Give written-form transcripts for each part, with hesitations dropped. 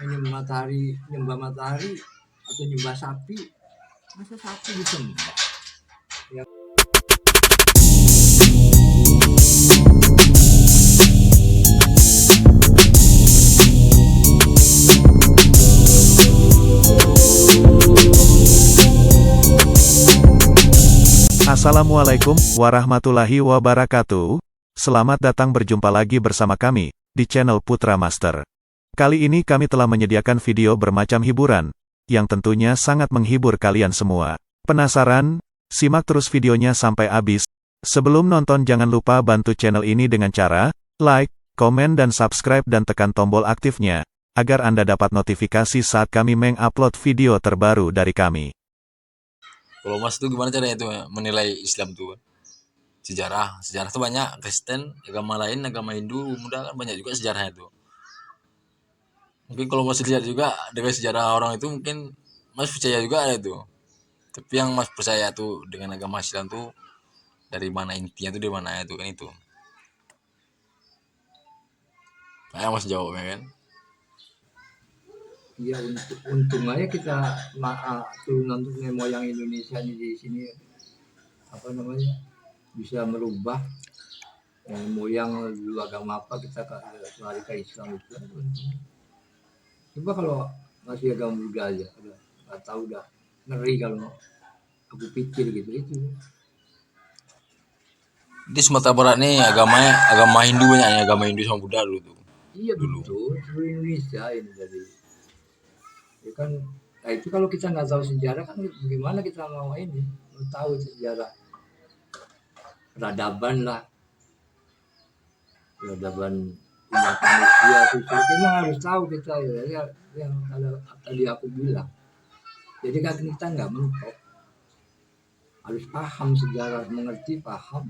nyembah matahari atau nyembah sapi, masa sapi disembah? Ya. Assalamualaikum warahmatullahi wabarakatuh. Selamat datang berjumpa lagi bersama kami di channel Putra Master. Kali ini kami telah menyediakan video bermacam hiburan yang tentunya sangat menghibur kalian semua. Penasaran? Simak terus videonya sampai habis. Sebelum nonton jangan lupa bantu channel ini dengan cara like, komen dan subscribe dan tekan tombol aktifnya agar Anda dapat notifikasi saat kami mengupload video terbaru dari kami. Kalau Mas tuh gimana caranya itu menilai Islam tuh? Sejarah tuh banyak, Kristen, agama lain, agama Hindu, Buddha kan banyak juga sejarahnya tuh. Mungkin kalau Mas lihat juga dengan sejarah orang itu mungkin Mas percaya juga ada itu. Tapi yang Mas percaya tuh dengan agama Islam tuh dari mana intinya tuh, dari mana itu kan itu. Kayak Mas jawabnya kan. Ya untung aja kita turunan nenek moyang Indonesia di sini bisa merubah nenek moyang dulu agama apa kita lari ke Islam itu. Coba kalau masih agama Buddha aja, nggak tahu dah, ngeri kalau aku pikir gitu itu. Di Sumatera Barat nih agama Hindu banyaknya, agama Hindu sama Buddha dulu tuh. Iya betul, seluruh Indonesia ini jadi. Ya kan, nah itu kalau kita nggak tahu sejarah kan gimana kita mau tahu sejarah peradaban umat manusia itu memang harus tahu kita ya yang tadi aku bilang. Jadi kan kita nggak mentok, harus paham sejarah, mengerti, paham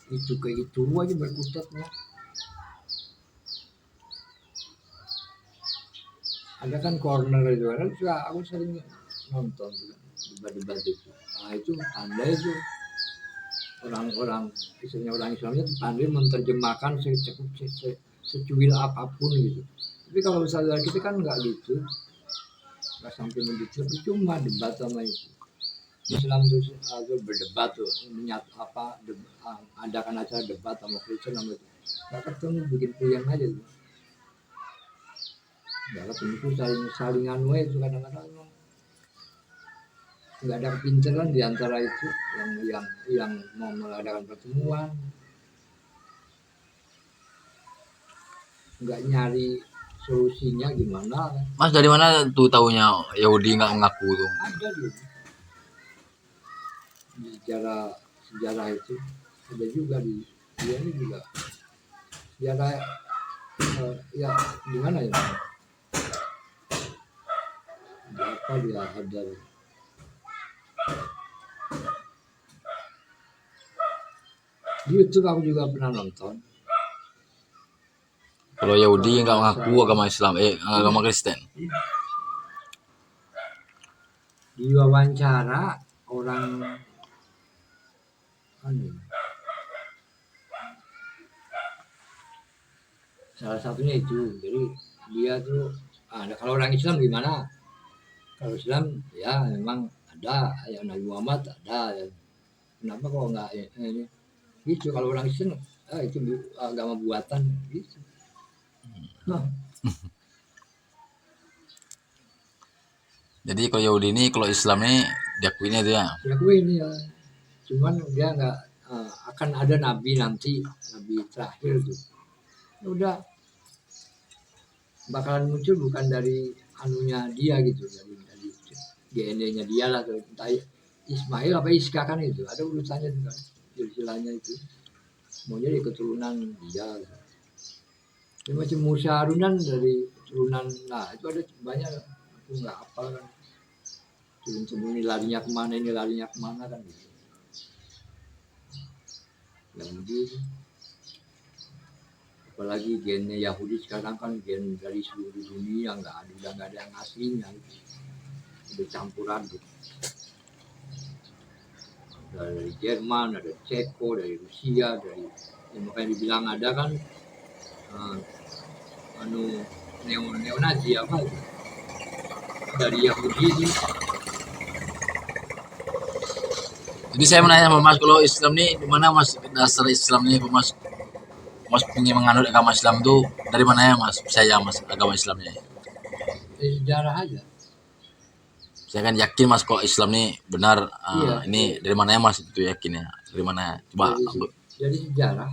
itu ke itu aja berkutatnya. Ada kan corner itu kan aku sering nonton debat-debat itu. Nah itu pandai itu orang-orang misalnya orang Islamnya itu pandai menerjemahkan secuil apapun gitu. Tapi kalau misalnya kita kan nggak gitu, nggak sampai begitu, cuma debat sama itu. Islam itu berdebat tuh, adakan acara debat sama Kristen sama itu. Nggak ketemu, bikin puyeng aja tuh. Nggak ketemu itu salingan itu kadang-kadang nggak ada kepintaran di antara itu yang mau mengadakan pertemuan, nggak nyari solusinya gimana. Mas dari mana tuh taunya Yahudi nggak mengaku tuh? Ada di sejarah itu ada juga dia ini juga sejarah ya di mana ya? Apa dia ada di YouTube aku juga pernah nonton. Kalau Yahudi nggak mengaku agama Islam, agama Kristen. Di wawancara orang salah satunya itu, jadi dia tuh kalau orang Islam gimana? Kalau Islam ya memang ada ayat Nabi Muhammad ada ya. Kenapa kok nggak ini gitu? Kalau orang Kristen itu agama buatan gitu. Jadi kalau Yahudi ini, kalau Islam ini diakuinnya itu ya? Diakuin ya. Cuman dia nggak akan ada nabi nanti, nabi terakhir tuh. Ya udah bakalan muncul bukan dari anunya dia gitu, dari DNA-nya dia lah, entah Ismail apa Iska kan itu ada urusannya juga, silsilahnya itu mau jadi keturunan dia. Ini macam Musa Harunan dari keturunan, nah itu ada banyak, aku nggak hafal kan, turun ini larinya kemana kan gitu. Yang begitu. Apalagi gennya Yahudi sekarang kan gen dari seluruh dunia, udah nggak ada yang aslinya, udah campur aduk. Dari Jerman, ada Ceko, dari Rusia, makanya dibilang ada kan Neo-Nazi apa itu? Dari Yahudi ini. Jadi saya menanya sama Mas, kalau Islam nih di mana Mas dasar Islam nih Mas? Mas ingin menganut agama Islam tuh dari mana ya Mas? Saya Mas agama Islamnya. Dari sejarah aja. Saya kan yakin Mas kok Islam nih benar. Iya. Ini dari mana ya Mas itu yakinnya? Dari mana? Coba Dari sejarah.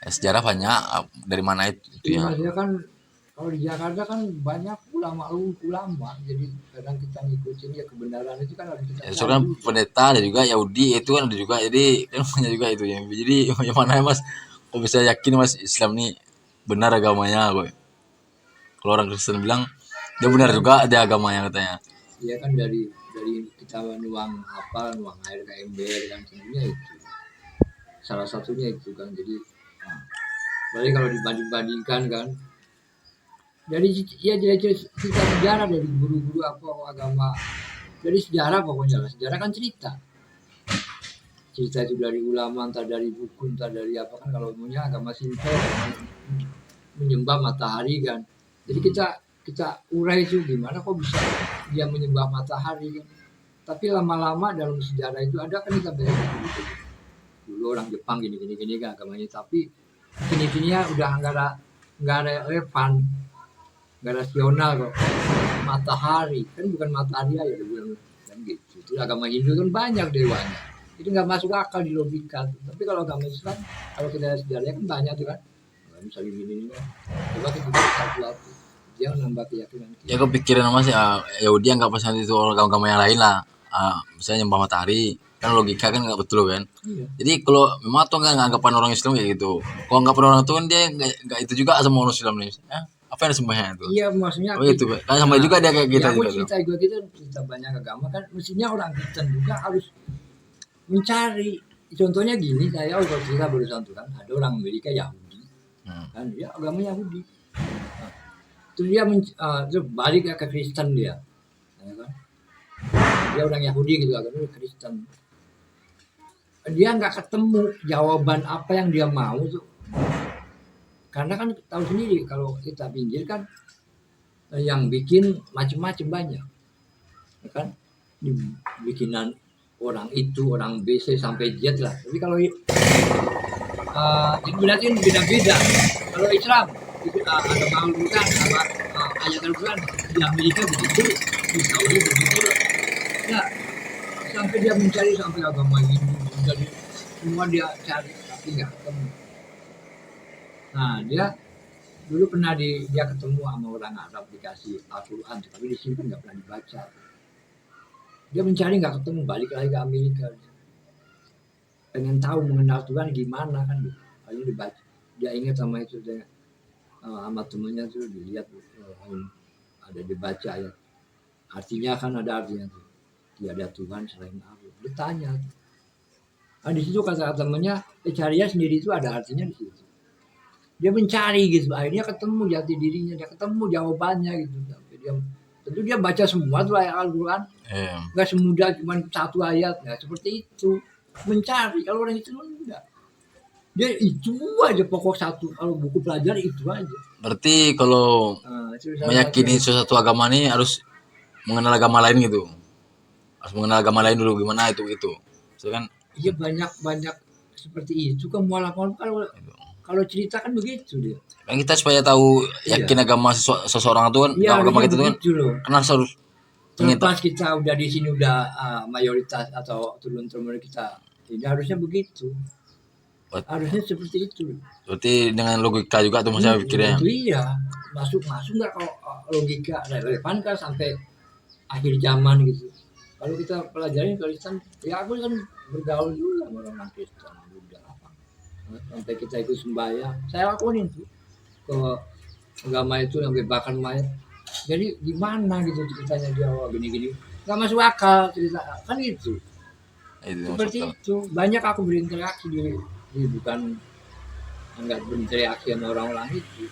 sejarah banyak dari mana itu Iya, ya? maksudnya kan kalau di Jakarta kan banyak ulama, jadi kadang kita ngikutin ya kebenaran itu kan harus kita Ya, soalnya kan cari. pendeta ada juga Yahudi itu kan ada juga, jadi kan banyak juga itu ya. Jadi yang mana ya Mas? Kok bisa yakin Mas Islam nih benar agamanya? Kalau orang Kristen bilang dia benar juga ada agamanya katanya. Iya kan dari kita nuang air ke ember kan sebenarnya itu salah satunya itu kan. Jadi berarti kalau dibanding-bandingkan kan dari ya dari cerita sejarah dari guru-guru apa agama, dari sejarah pokoknya lah. Sejarah kan cerita itu dari ulama, entah dari buku, entah dari apa kan. Kalau umumnya agama Sinto menyembah matahari kan, jadi kita urai itu gimana kok bisa dia menyembah matahari kan. Tapi lama-lama dalam sejarah itu ada kan kita belajar gitu. Dulu orang Jepang gini kan agamanya, tapi kini udah nggak ada relevan, nggak rasional kok. Matahari kan bukan matahari aja kan gitu. Itu agama Hindu kan banyak dewanya, jadi nggak masuk akal di logika. Tapi kalau agama Islam, kalau kita lihat sejarahnya kan banyak tuh kan, misalnya gini kan, coba kita satu-satu dia nambah keyakinan kita. Ya kepikiran Mas ya Yahudi anggap pas itu agama yang lain lah. Misalnya nyembah matahari kan logika kan nggak betul kan. Iya. Jadi kalau memang tuh nggak anggapan orang Islam kayak gitu. Kalau anggapan orang itu kan dia nggak itu juga sama orang Islam nih. Apa yang disembahnya itu? Iya, maksudnya Oh itu kan sama juga dia kayak kita ya, juga. cerita banyak agama kan, mestinya orang Kristen juga harus mencari. Contohnya gini, saya kalau cerita barusan tuh kan, ada orang Amerika Yahudi, kan dia agama Yahudi. Nah, terus dia terus balik ke Kristen dia, ya kan? Dia orang Yahudi gitu, agamanya Kristen. Dia nggak ketemu jawaban apa yang dia mau tuh. Karena kan tahu sendiri kalau kita pinggir kan yang bikin macam-macam banyak, ya kan? Bikinan orang itu, orang B, C sampai Z lah. Tapi kalau itu berarti beda-beda. Kalau Islam itu agama Al-Quran, ayat Al-Quran di Amerika begitu, di Saudi begitu. Ya, sampai dia mencari sampai agama Hindu, jadi semua dia cari tapi nggak ketemu. Nah, dia dulu pernah dia ketemu sama orang Arab, dikasih Al-Quran, tapi disimpan nggak pernah dibaca. Dia mencari nggak ketemu, balik lagi ke Amerika. Pengen tahu mengenal Tuhan gimana kan, lalu dibaca. Dia ingat sama itu, dia sama temennya tuh dilihat ada dibaca ya. Artinya kan ada artinya tuh. Tidak ada Tuhan selain Allah. Dia tanya. Nah, di situ kata temennya, carinya sendiri itu ada artinya di situ. Dia mencari gitu, akhirnya ketemu jati dirinya, dia ketemu jawabannya gitu. Tentu dia baca semua tuh ayat Al-Quran, nggak semudah cuma satu ayat, nggak seperti itu. Mencari, kalau orang itu enggak, dia itu aja pokok satu, kalau buku pelajar itu aja. Berarti kalau meyakini sesuatu agama ini harus mengenal agama lain gitu, harus mengenal agama lain dulu gimana itu so, kan iya banyak seperti itu kan, walaupun kalau cerita kan begitu dia. Kan kita supaya tahu yakin agama seseorang itu kan, agama kita itu kan, karena harus terlepas kita udah di sini udah mayoritas atau turun-temurun kita, tidak harusnya begitu. Harusnya seperti itu. Berarti dengan logika juga tuh saya pikirnya. Iya, masuk nggak kalau logika relevan kan sampai akhir zaman gitu. Kalau kita pelajarin Kristen, ya aku kan bergaul juga sama orang Kristen, udah apa. Sampai kita ikut sembahyang, saya lakuin itu ke agama itu sampai bakar mayat. Jadi gimana gitu ceritanya dia gini-gini, nggak masuk akal cerita kan gitu. Seperti itu banyak aku berinteraksi bukan nggak berinteraksi sama orang-orang itu.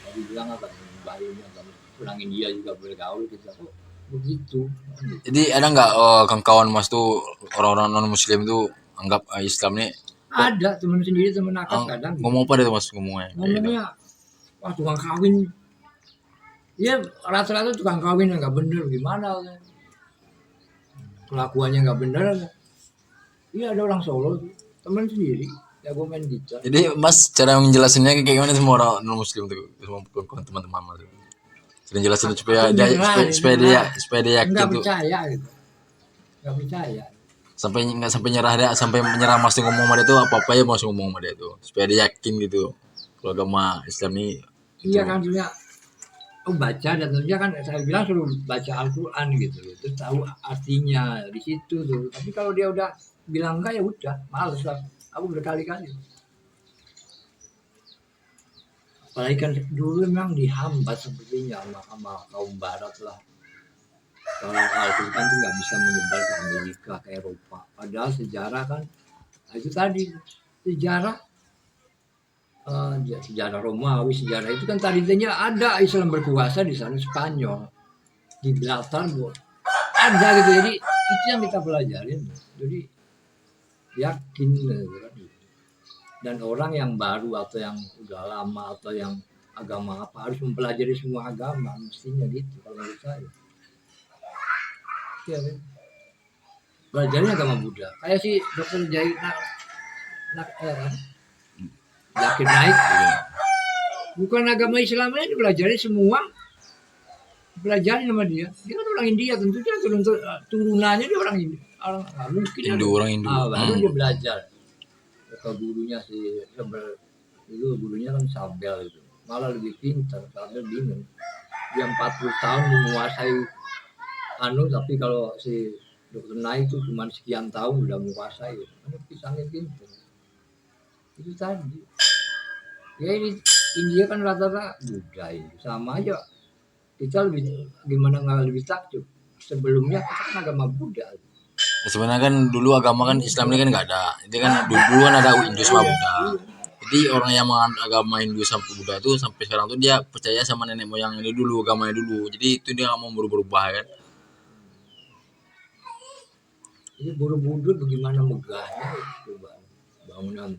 Tadi bilang apa bayinya kurangin dia juga bergaul kita kok begitu. Jadi ada nggak kawan Mas tuh orang-orang non Muslim tuh anggap Islam nih? Ada teman sendiri, teman akak kadang. Ngomong apa deh Mas ngomongnya? Ngomongnya Wah tukang kawin, ya rata-rata tukang kawin yang nggak bener gimana? Kelakuannya nggak bener. Iya ada orang Solo tuh, teman sendiri, jago main gitar. Jadi Mas cara menjelasinnya kayak gimana semua orang non muslim tuh, semua teman-teman Mas. Sering jelasin supaya dia supaya dia yakin nggak tuh, percaya gitu, nggak percaya. sampai nggak sampai nyerah dia, sampai menyerah Mas tuh ngomong sama dia tuh apa ya Mas ngomong sama dia tuh supaya dia yakin gitu kalau agama Islam ini itu. Iya kan sebenarnya, oh baca dan tentunya kan saya bilang suruh baca Al-Quran gitu, terus tahu artinya di situ tuh. Tapi kalau dia udah bilang enggak ya udah, males lah. Aku berkali-kali. Apalagi kan dulu memang dihambat sepertinya sama kaum Barat lah. Kalau Al-Quran tuh nggak bisa menyebar ke Amerika, ke Eropa. Padahal sejarah kan, nah itu tadi sejarah sejarah Romawi, sejarah itu kan tadinya ada Islam berkuasa di sana Spanyol, di Gibraltar ada gitu. Jadi itu yang kita pelajarin. Jadi yakin gitu kan. Dan orang yang baru atau yang udah lama atau yang agama apa harus mempelajari semua agama mestinya gitu kalau menurut saya. Iya kan? Belajarnya agama Buddha. Kayak si dokter Jahit Zakir Naik, bukan agama Islamnya dipelajari semua, pelajari sama dia. Dia kan orang India, tentunya turunannya dia orang India. Orang mungkin Hindu, orang Hindu. baru dia belajar ke gurunya si itu gurunya kan Sabel itu malah lebih pintar. Sabel bingung dia 40 tahun menguasai tapi kalau si dokter Naik itu cuma sekian tahun udah menguasai. Pisangnya pintar itu tadi. Ya ini India kan rata-rata Buddha ini sama aja. Kita lebih gimana nggak lebih takjub, sebelumnya kita kan agama Buddha. Ya, sebenarnya kan dulu agama kan Islam ini kan nggak ada. Jadi kan dulu kan ada Hindu sama Buddha. Jadi orang yang menganut agama Hindu sama Buddha itu sampai sekarang tuh dia percaya sama nenek moyang ini dulu, agamanya dulu. Jadi itu dia nggak mau berubah kan. Ini Borobudur bagaimana megahnya coba, bangunan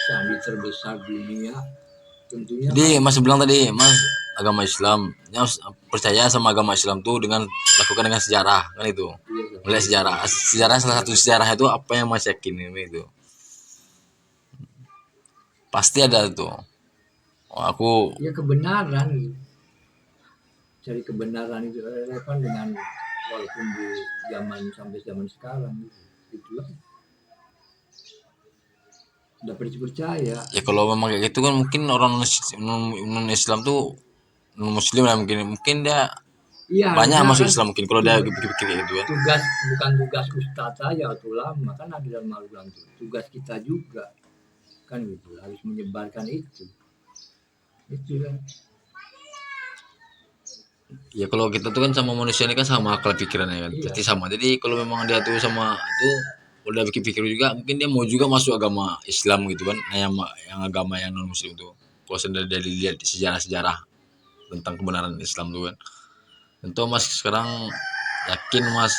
candi terbesar dunia tentunya. Jadi Mas bilang tadi Mas agama Islam, Mas percaya sama agama Islam tuh dengan lakukan dengan sejarah kan itu. Melihat sejarah salah satu sejarah itu apa yang Mas yakin ini itu. Pasti ada tuh. Aku Ya kebenaran, cari kebenaran itu relevan dengan walaupun di zaman sampai zaman sekarang itulah udah percaya. ya kalau memang kayak gitu kan mungkin orang non Islam tuh non Muslim lah mungkin dia Iya, banyak masuk kan, Islam mungkin kalau dia pikir-pikir kayak gitu ya. tugas bukan tugas ustadz saja atau ulama kan ada dalam Al-Quran tugas kita juga kan gitu harus menyebarkan itu kan. Ya kalau kita tuh kan sama manusia ini kan sama akal pikirannya kan. Iya. Jadi sama. Jadi kalau memang dia tuh sama itu udah pikir-pikir juga mungkin dia mau juga masuk agama Islam gitu kan. Nah, yang agama yang non muslim tuh. Kalau dari lihat sejarah-sejarah tentang kebenaran Islam tuh kan. Tentu Mas sekarang yakin Mas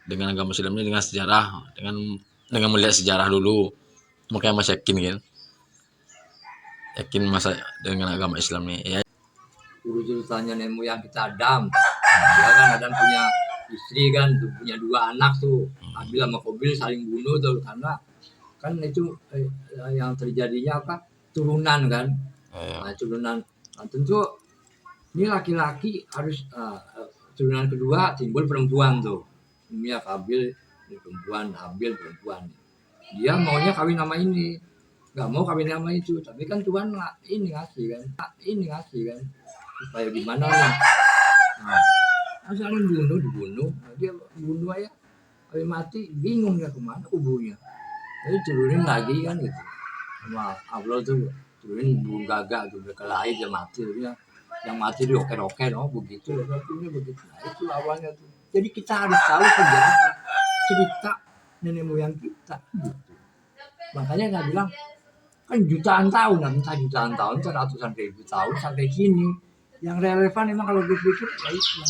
dengan agama Islam ini dengan sejarah dengan melihat sejarah dulu. Makanya Mas yakin kan. Yakin Mas dengan agama Islam ini. Ya Guru ceritanya nenek moyang kita Adam, dia kan Adam punya istri kan tuh, punya 2 anak tuh, Habil sama Qabil saling bunuh tuh karena kan itu yang terjadinya apa turunan kan. Nah, turunan tentu ini laki-laki harus turunan kedua timbul perempuan tuh, ini ya Qabil ini perempuan, Habil perempuan, dia maunya kawin sama ini, nggak mau kawin sama itu, tapi kan Tuhan ini ngasih kan supaya gimana nih. Nah, saling dibunuh, nah, dia bunuh aja, sampai mati, bingung dia kemana kubunya. Jadi turunin lagi kan gitu. Sama Allah tuh turunin burung gagak tuh berkelahi dia mati, dia yang mati di oke-oke begitu, artinya begitu. Nah, itu awalnya tuh. Jadi kita harus tahu sejarah cerita nenek moyang kita gitu. Makanya saya bilang kan jutaan tahun, entah jutaan tahun, ratusan ribu tahun sampai kini. Yang relevan emang kalau dipikir ya Islam.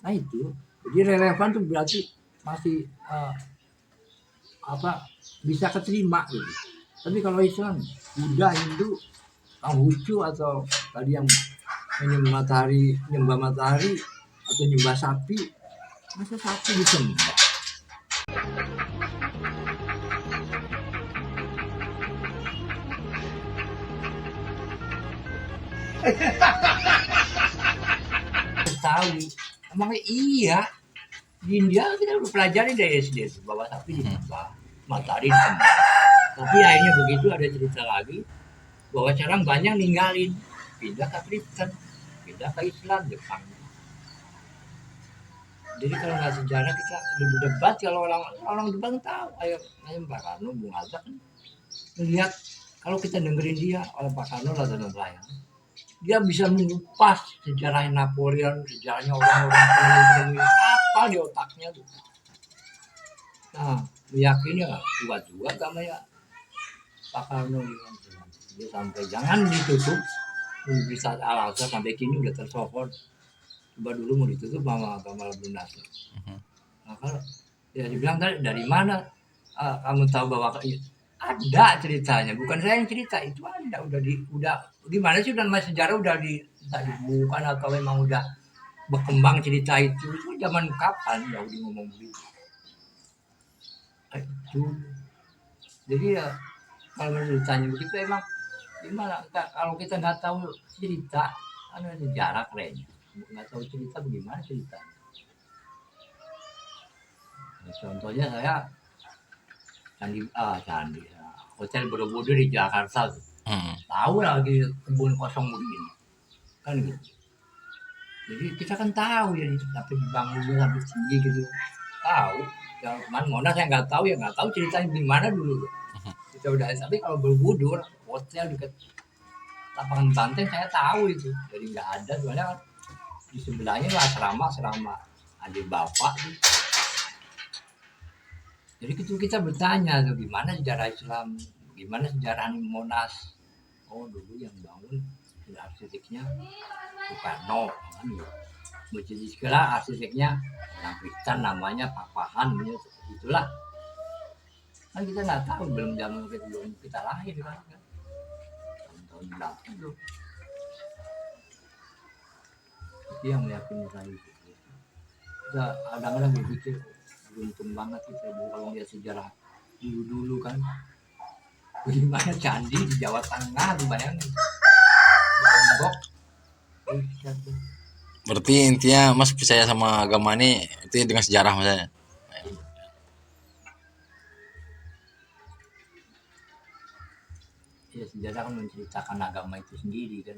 Nah itu, jadi relevan tuh berarti masih bisa keterima gitu. Tapi kalau Islam, Buddha, Hindu, Konghucu atau tadi yang nyembah matahari atau nyembah sapi, masa sapi disembah? Tahu, emangnya iya. Di India kita udah pelajari dari SD itu bahwa sapi disembah, matahari disembah. Tapi akhirnya begitu ada cerita lagi bahwa sekarang banyak ninggalin, pindah ke Kristen, pindah ke Islam, Jepang. Jadi kalau nggak sejarah kita berdebat, kalau orang Jepang tahu, ayo Pak Karno, Bung Hatta kan melihat kalau kita dengerin dia oleh Pak Karno lah dan saya, dia bisa mengupas sejarah Napoleon, sejarahnya orang-orang peneliti apa di otaknya tuh. Nah, meyakini lah kuat juga agamanya Pak Karno dia sampai jangan ditutup Universitas Al Azhar sampai kini udah tersohor. Coba dulu mau ditutup sama agama Lunas. Nah, kalau ya dibilang dari mana kamu tahu bahwa ada ceritanya, bukan saya yang cerita, itu ada udah gimana sih, dan sejarah udah dibukukan atau memang udah berkembang cerita itu zaman kapan ya udah ngomong begitu. Itu jadi ya kalau ceritanya begitu emang gimana kalau kita nggak tahu cerita kan sejarah keren, nggak tahu cerita bagaimana ceritanya. Nah, contohnya saya candi Hotel Borobudur di Jakarta tuh. Tahu lagi kebun kosong begini kan gitu. Jadi kita kan tahu ya tapi bangunnya sampai tinggi gitu tahu. Yang kemarin Monas saya nggak tahu, ya nggak tahu ceritanya gimana dulu. Kita udah, tapi kalau Borobudur hotel dekat lapangan banteng saya tahu itu, jadi nggak ada soalnya kan di sebelahnya lah asrama adik bapak tuh. Jadi itu kita bertanya tuh gimana sejarah Islam, gimana sejarah Monas. Oh dulu yang bangun arsiteknya Soekarno kan gitu. Masjid Istiqlal arsiteknya orang Kristen namanya Papahan itulah. Kan kita nggak tahu, belum zaman belum kita lahir kan. Tahun-tahun belakang tuh. Itu yang meyakini saya itu. Kita kadang-kadang berpikir beruntung banget kita kalau lihat sejarah dulu kan. Bagaimana candi di Jawa Tengah tuh bayangin. Lombok. Berarti intinya Mas percaya sama agama ini itu dengan sejarah maksudnya. Ya sejarah kan menceritakan agama itu sendiri kan.